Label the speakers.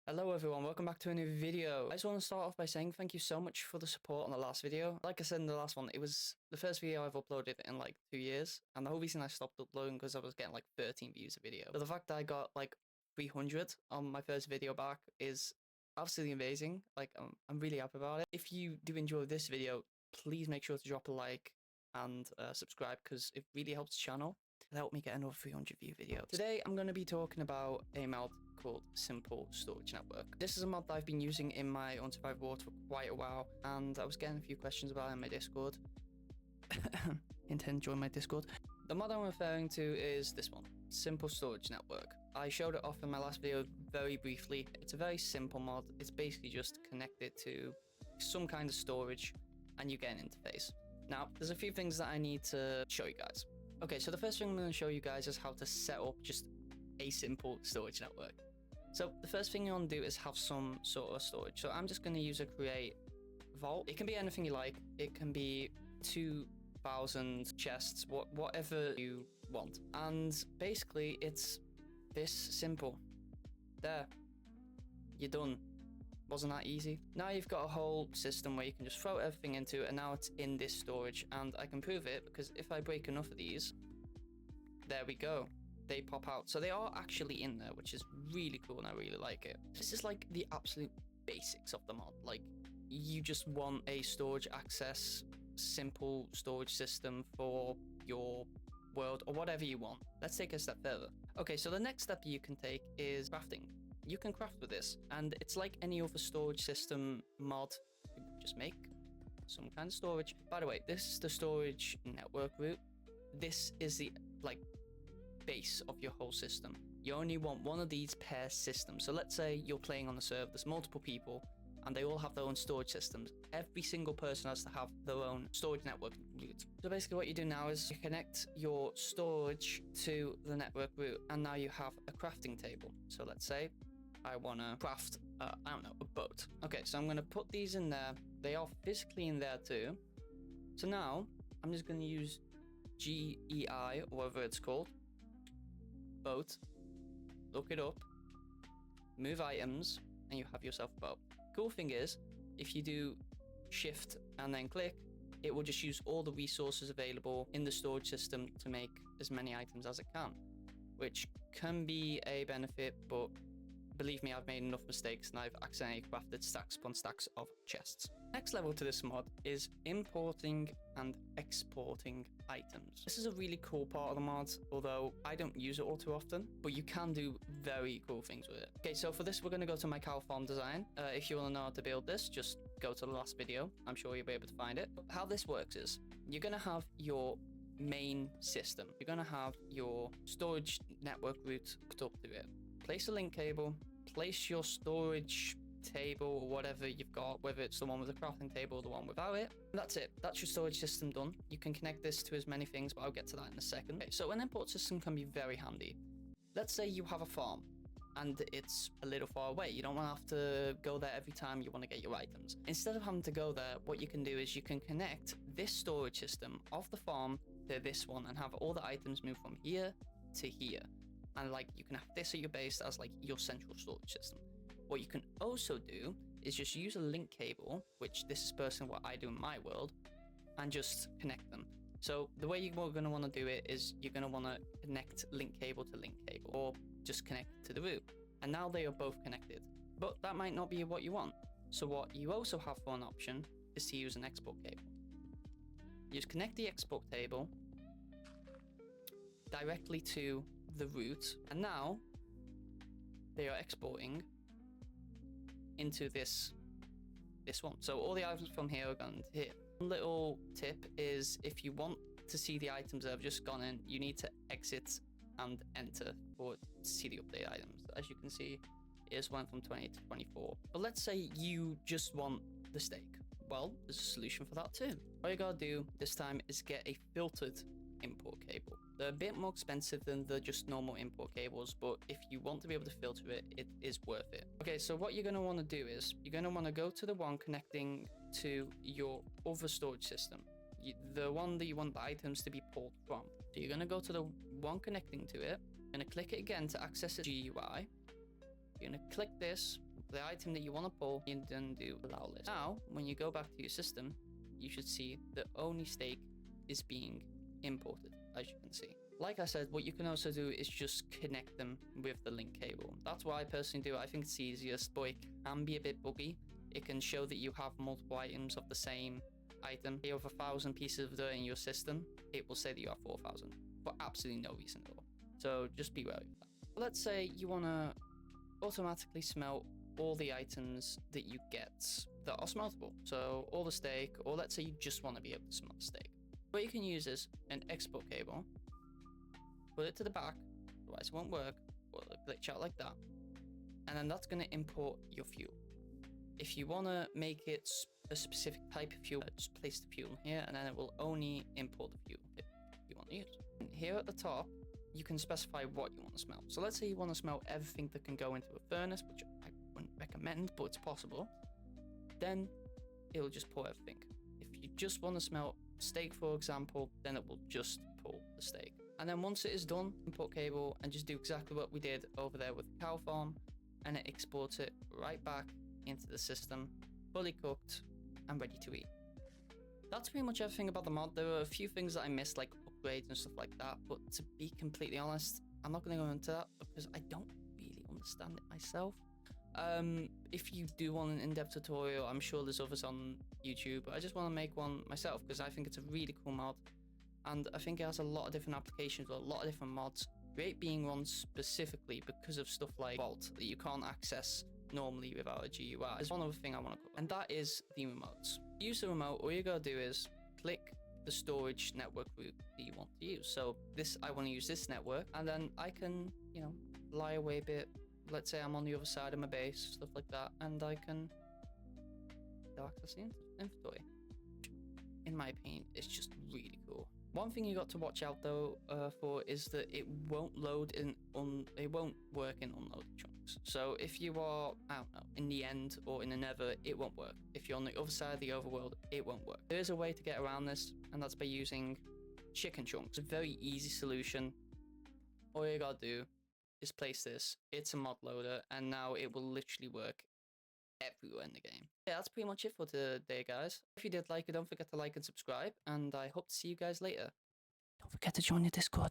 Speaker 1: Hello everyone, welcome back to a new video. I just want to start off by saying thank you so much for the support on the last video. Like I said in the last one, it was the first video I've uploaded in like 2 years, and the whole reason I stopped uploading because I was getting like 13 views a video. But the fact that I got like 300 on my first video back is absolutely amazing. Like I'm really happy about it. If you do enjoy this video, please make sure to drop a like and subscribe because it really helps the channel. It'll help me get another 300 view video. Today, I'm going to be talking about a mod called Simple Storage Network. This is a mod that I've been using in my unsurvived world for quite a while, and I was getting a few questions about it in my Discord. Intend to join my Discord. The mod I'm referring to is this one, Simple Storage Network. I showed it off in my last video very briefly. It's a very simple mod. It's basically just connected to some kind of storage, and you get an interface. Now, there's a few things that I need to show you guys. Okay, so the first thing I'm going to show you guys is how to set up just a simple storage network. So the first thing you want to do is have some sort of storage. So I'm just going to use a create vault. It can be anything you like. It can be 2,000 chests, whatever you want. And basically it's this simple. There, you're done. Wasn't that easy? Now you've got a whole system where you can just throw everything into it, and now it's in this storage, and I can prove it because if I break enough of these, there we go. They pop out. So they are actually in there, which is really cool, and I really like it. This is like the absolute basics of the mod. Like, you just want a storage access, simple storage system for your world or whatever you want. Let's take a step further. Okay, so the next step you can take is crafting. You can craft with this, and it's like any other storage system mod. You just make some kind of storage. By the way, this is the storage network route. This is the base of your whole system. You only want one of these per system. So let's say you're playing on a server, there's multiple people, and they all have their own storage systems. Every single person has to have their own storage network route. So basically what you do now is you connect your storage to the network route, and now you have a crafting table. So let's say I want to craft, I don't know, a boat. Okay, so I'm going to put these in there. They are physically in there too. So now I'm just going to use GEI, or whatever it's called, boat, look it up, move items, and you have yourself a boat. Cool thing is, if you do shift and then click, it will just use all the resources available in the storage system to make as many items as it can, which can be a benefit, but believe me, I've made enough mistakes and I've accidentally crafted stacks upon stacks of chests. Next level to this mod is importing and exporting items. This is a really cool part of the mod, although I don't use it all too often, but you can do very cool things with it. Okay, so for this, we're going to go to my cow farm design. If you want to know how to build this, just go to the last video. I'm sure you'll be able to find it. How this works is you're going to have your main system. You're going to have your storage network route hooked up to it. Place a link cable, place your storage table or whatever you've got, whether it's the one with the crafting table or the one without it. And that's it. That's your storage system done. You can connect this to as many things, but I'll get to that in a second. Okay, so an import system can be very handy. Let's say you have a farm and it's a little far away. You don't want to have to go there every time you want to get your items. Instead of having to go there, what you can do is you can connect this storage system of the farm to this one and have all the items move from here to here. And you can have this at your base as your central storage system. What you can also do is just use a link cable, which this is personally what I do in my world, and just connect them. So the way you're going to want to do it is you're going to want to connect link cable to link cable, or just connect to the route. And now they are both connected, but that might not be what you want. So what you also have for an option is to use an export cable. You just connect the export table directly to the route, and now they are exporting into this one. So all the items from here are going to here. One little tip is if you want to see the items that have just gone in, you need to exit and enter to see the update items. As you can see, here's one from 20 to 24. But let's say you just want the steak. Well, there's a solution for that too. All you gotta do this time is get a filtered import cable. They're a bit more expensive than the just normal import cables, but if you want to be able to filter it, it is worth it. Okay, so what you're going to want to do is you're going to want to go to the one connecting to your other storage system, the one that you want the items to be pulled from. So you're going to go to the one connecting to it, you're going to click it again to access its GUI. You're going to click this, the item that you want to pull, you then do allow list. Now, when you go back to your system, you should see that only steak is being imported, as you can see. Like I said, what you can also do is just connect them with the link cable. That's what I personally do. I think it's easiest, but it can be a bit buggy. It can show that you have multiple items of the same item. You have 1,000 pieces of dirt in your system, it will say that you have 4,000 for absolutely no reason at all. So just be wary of that. Let's say you want to automatically smelt all the items that you get that are smeltable. So all the steak, or let's say you just want to be able to smelt steak. What you can use is an export cable, put it to the back, otherwise it won't work, or it'll glitch out like that. And then that's going to import your fuel. If you want to make it a specific type of fuel, just place the fuel here, and then it will only import the fuel that you want to use. And here at the top, you can specify what you want to smelt. So let's say you want to smelt everything that can go into a furnace, which I wouldn't recommend, but it's possible. Then it'll just pull everything. If you just want to smelt steak, for example, then it will just pull the steak. And then once it is done, import cable, and just do exactly what we did over there with the cow farm, and it exports it right back into the system, fully cooked and ready to eat. That's pretty much everything about the mod. There were a few things that I missed, like upgrades and stuff like that, but to be completely honest, I'm not going to go into that because I don't really understand it myself. If you do want an in-depth tutorial, I'm sure there's others on YouTube, but I just want to make one myself because I think it's a really cool mod, and I think it has a lot of different applications with a lot of different mods. Great being run specifically because of stuff like Vault that you can't access normally without a GUI. There's one other thing I want to cover, and that is the remotes. To use the remote, all you gotta do is click the storage network route that you want to use. So this, I want to use this network, and then I can, lie away a bit. Let's say I'm on the other side of my base, stuff like that, and I can access the inventory. In my opinion, it's just really cool. One thing you got to watch out though for is that it won't load it won't work in unloaded chunks. So if you are, I don't know, in the end or in the nether, it won't work. If you're on the other side of the overworld, it won't work. There is a way to get around this, and that's by using chicken chunks. It's a very easy solution. All you gotta do is place this. It's a mod loader, and now it will literally work everywhere in the game. Yeah, that's pretty much it for today, guys. If you did like it, don't forget to like and subscribe, and I hope to see you guys later. Don't forget to join the Discord.